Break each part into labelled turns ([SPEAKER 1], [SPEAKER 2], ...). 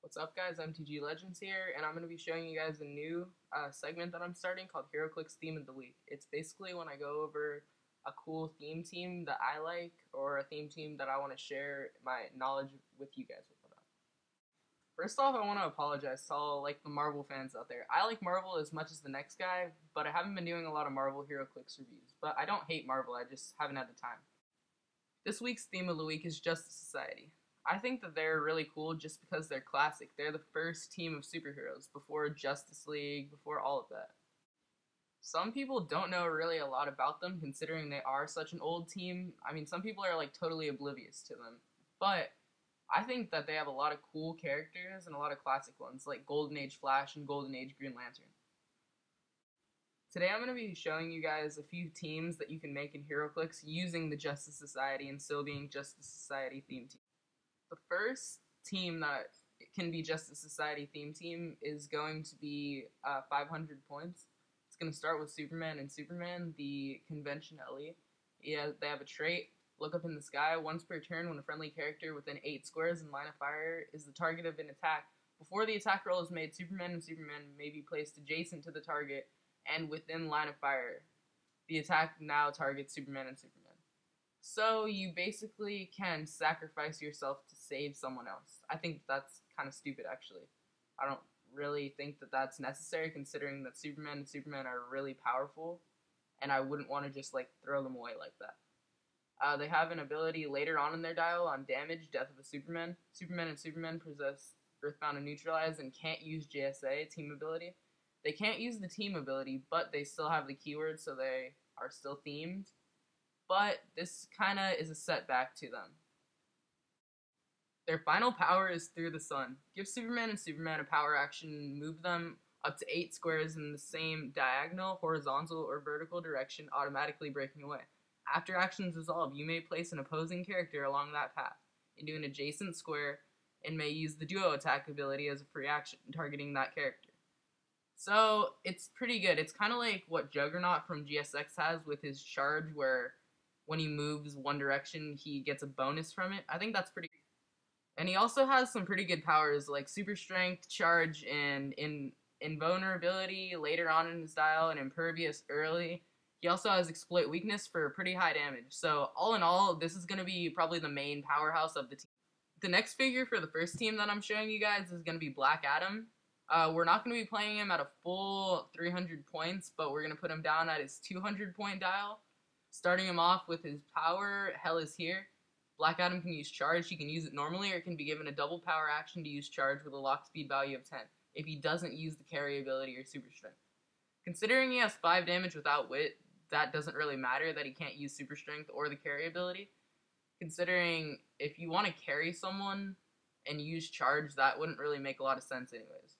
[SPEAKER 1] What's up, guys? MTG Legends here, and I'm going to be showing you guys a new segment that I'm starting called Heroclix Theme of the Week. It's basically when I go over a cool theme team that I like, or a theme team that I want to share my knowledge with you guys about. First off, I want to apologize to all the Marvel fans out there. I like Marvel as much as the next guy, but I haven't been doing a lot of Marvel Heroclix reviews. But I don't hate Marvel, I just haven't had the time. This week's theme of the week is Justice Society. I think that they're really cool just because they're classic. They're the first team of superheroes before Justice League, before all of that. Some people don't know really a lot about them considering they are such an old team. I mean, some people are totally oblivious to them. But I think that they have a lot of cool characters and a lot of classic ones like Golden Age Flash and Golden Age Green Lantern. Today I'm going to be showing you guys a few teams that you can make in HeroClix using the Justice Society and still being Justice Society themed team. The first team that can be Justice Society theme team is going to be 500 points. It's going to start with Superman and Superman, the conventionally. Yeah, they have a trait, look up in the sky. Once per turn, when a friendly character within 8 squares in line of fire is the target of an attack, before the attack roll is made, Superman and Superman may be placed adjacent to the target and within line of fire. The attack now targets Superman and Superman. So you basically can sacrifice yourself to save someone else. I think that's kind of stupid, actually. I don't really think that that's necessary, considering that Superman and Superman are really powerful, and I wouldn't want to just throw them away like that. They have an ability later on in their dial on damage, Death of a Superman. Superman and Superman possess Earthbound and Neutralize and can't use JSA, team ability. They can't use the team ability, but they still have the keyword, so they are still themed. But this kind of is a setback to them. Their final power is Through the Sun. Give Superman and Superman a power action, move them up to 8 squares in the same diagonal, horizontal, or vertical direction, automatically breaking away. After actions resolve, you may place an opposing character along that path into an adjacent square and may use the duo attack ability as a free action, targeting that character. So it's pretty good. It's kind of like what Juggernaut from GSX has with his charge, where when he moves one direction, he gets a bonus from it. I think that's pretty good. And he also has some pretty good powers like Super Strength, Charge, and Invulnerability later on in his dial, and Impervious early. He also has Exploit Weakness for pretty high damage. So all in all, this is going to be probably the main powerhouse of the team. The next figure for the first team that I'm showing you guys is going to be Black Adam. We're not going to be playing him at a full 300 points, but we're going to put him down at his 200 point dial. Starting him off with his power, Hell is Here. Black Adam can use Charge. He can use it normally, or can be given a double power action to use Charge with a lock speed value of 10, if he doesn't use the carry ability or Super Strength. Considering he has 5 damage without Wit, that doesn't really matter that he can't use Super Strength or the carry ability. Considering if you want to carry someone and use Charge, that wouldn't really make a lot of sense anyways.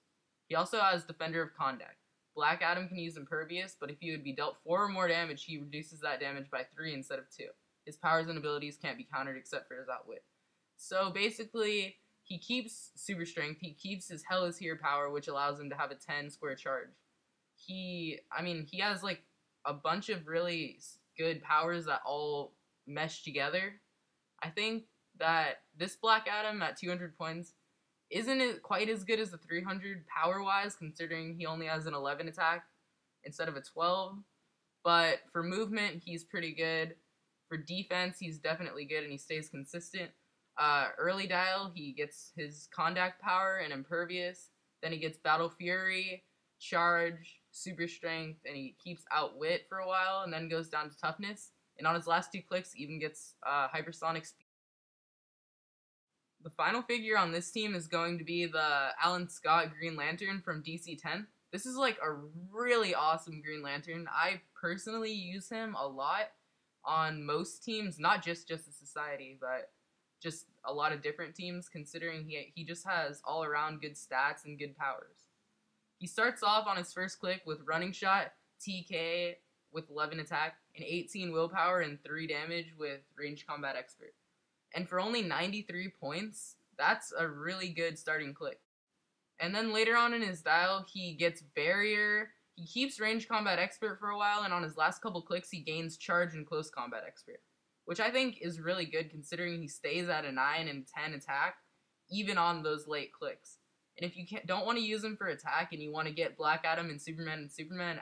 [SPEAKER 1] He also has Defender of Conduct. Black Adam can use Impervious, but if he would be dealt 4 or more damage, he reduces that damage by 3 instead of 2. His powers and abilities can't be countered except for his Outwit. So basically, he keeps Super Strength, he keeps his Hell is Here power, which allows him to have a 10 square charge. He has a bunch of really good powers that all mesh together. I think that this Black Adam at 200 points isn't it quite as good as the 300 power-wise, considering he only has an 11 attack instead of a 12. But for movement, he's pretty good. For defense, he's definitely good, and he stays consistent. Early dial, he gets his Conduct power and Impervious. Then he gets Battle Fury, Charge, Super Strength, and he keeps Outwit for a while, and then goes down to Toughness. And on his last 2 clicks, even gets Hypersonic Speed. The final figure on this team is going to be the Alan Scott Green Lantern from DC-10. This is a really awesome Green Lantern. I personally use him a lot on most teams, not just Justice Society, but just a lot of different teams, considering he just has all-around good stats and good powers. He starts off on his first click with Running Shot, TK with 11 attack, and 18 willpower and 3 damage with Ranged Combat Expert. And for only 93 points, that's a really good starting click. And then later on in his dial, he gets Barrier, he keeps Ranged Combat Expert for a while, and on his last couple clicks, he gains Charge and Close Combat Expert, which I think is really good considering he stays at a 9 and 10 attack, even on those late clicks. And if you don't want to use him for attack and you want to get Black Adam and Superman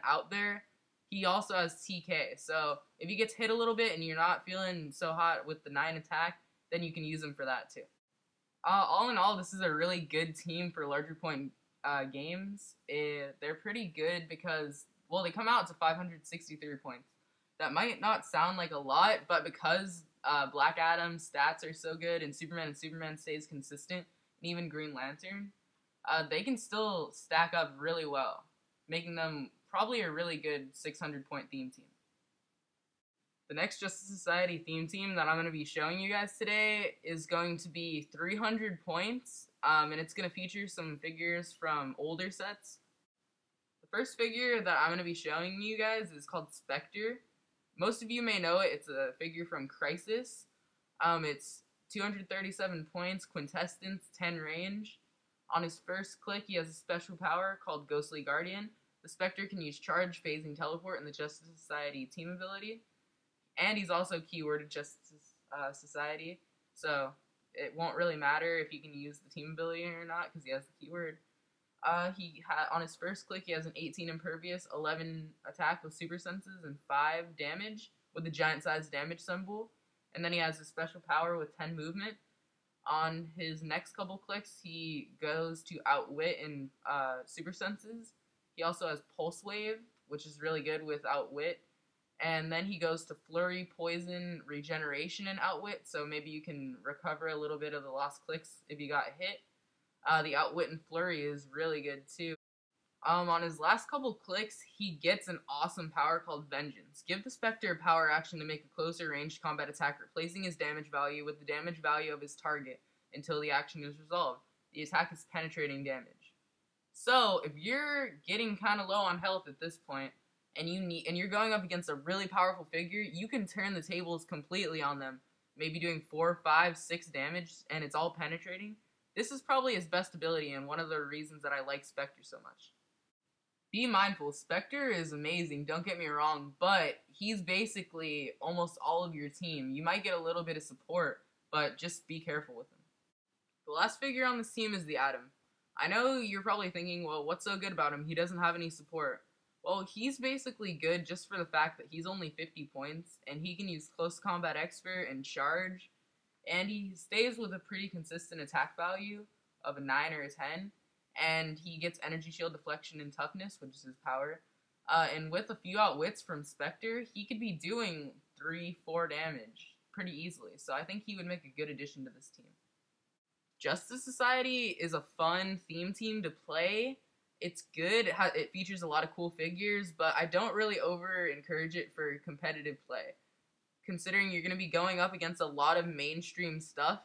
[SPEAKER 1] out there, he also has TK. So if he gets hit a little bit and you're not feeling so hot with the 9 attack, then you can use him for that too. All in all, this is a really good team for larger point games. They're pretty good because, well, they come out to 563 points. That might not sound like a lot, but because Black Adam's stats are so good and Superman stays consistent, and even Green Lantern, they can still stack up really well, making them probably a really good 600-point theme team. The next Justice Society theme team that I'm going to be showing you guys today is going to be 300 points, and it's going to feature some figures from older sets. The first figure that I'm going to be showing you guys is called Spectre. Most of you may know it. It's a figure from Crisis. It's 237 points, quintessence, 10 range. On his first click, he has a special power called Ghostly Guardian. The Spectre can use Charge, Phasing, Teleport, and the Justice Society team ability. And he's also keyworded Justice Society, so it won't really matter if you can use the team ability or not because he has the keyword. On his first click, he has an 18 impervious, 11 attack with super senses, and 5 damage with the giant size damage symbol. And then he has a special power with 10 movement. On his next couple clicks, he goes to Outwit and super senses. He also has Pulse Wave, which is really good with Outwit. And then he goes to Flurry, Poison, Regeneration, and Outwit, so maybe you can recover a little bit of the lost clicks if you got hit. The Outwit and Flurry is really good too. On his last couple clicks, he gets an awesome power called Vengeance. Give the Spectre a power action to make a closer ranged combat attack, replacing his damage value with the damage value of his target until the action is resolved. The attack is penetrating damage. So, if you're getting kind of low on health at this point, and you're going up against a really powerful figure, you can turn the tables completely on them, maybe doing 4, 5, 6 damage, and it's all penetrating. This is probably his best ability and one of the reasons that I like Spectre so much. Be mindful, Spectre is amazing, don't get me wrong, but he's basically almost all of your team. You might get a little bit of support, but just be careful with him. The last figure on this team is the Atom. I know you're probably thinking, well, what's so good about him? He doesn't have any support. Well, he's basically good just for the fact that he's only 50 points, and he can use Close Combat Expert and Charge, and he stays with a pretty consistent attack value of a 9 or a 10, and he gets Energy Shield, Deflection, and Toughness, which is his power. And with a few outwits from Spectre, he could be doing 3, 4 damage pretty easily, so I think he would make a good addition to this team. Justice Society is a fun theme team to play. It's good, it features a lot of cool figures, but I don't really encourage it for competitive play, considering you're going to be going up against a lot of mainstream stuff,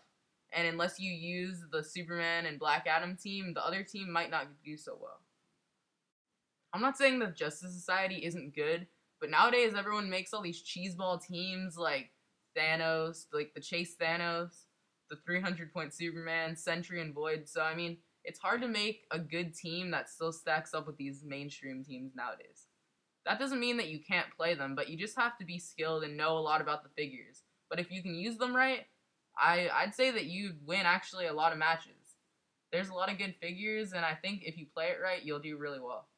[SPEAKER 1] and unless you use the Superman and Black Adam team, the other team might not do so well. I'm not saying that Justice Society isn't good, but nowadays everyone makes all these cheeseball teams like Thanos, like the Chase Thanos, the 300-point Superman, Sentry, and Void, so I mean, it's hard to make a good team that still stacks up with these mainstream teams nowadays. That doesn't mean that you can't play them, but you just have to be skilled and know a lot about the figures. But if you can use them right, I'd say that you'd win actually a lot of matches. There's a lot of good figures, and I think if you play it right, you'll do really well.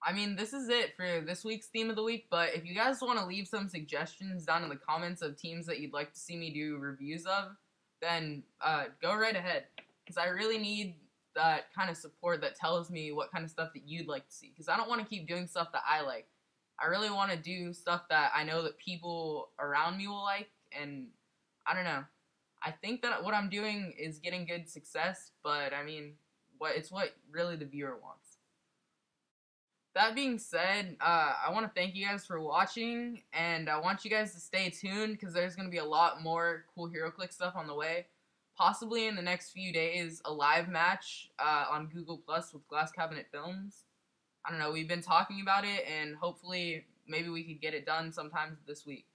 [SPEAKER 1] I mean, this is it for this week's Theme of the Week, but if you guys want to leave some suggestions down in the comments of teams that you'd like to see me do reviews of, then go right ahead, because I really need that kind of support that tells me what kind of stuff that you'd like to see, because I don't want to keep doing stuff that I like. I really want to do stuff that I know that people around me will like, and I don't know. I think that what I'm doing is getting good success, but I mean, it's what really the viewer wants. That being said, I want to thank you guys for watching, and I want you guys to stay tuned, because there's going to be a lot more cool Heroclix stuff on the way. Possibly in the next few days, a live match on Google Plus with Glass Cabinet Films. I don't know, we've been talking about it, and hopefully maybe we could get it done sometime this week.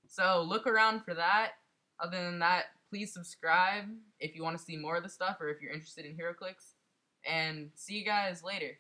[SPEAKER 1] So look around for that. Other than that, please subscribe if you want to see more of the stuff, or if you're interested in Heroclix. And see you guys later.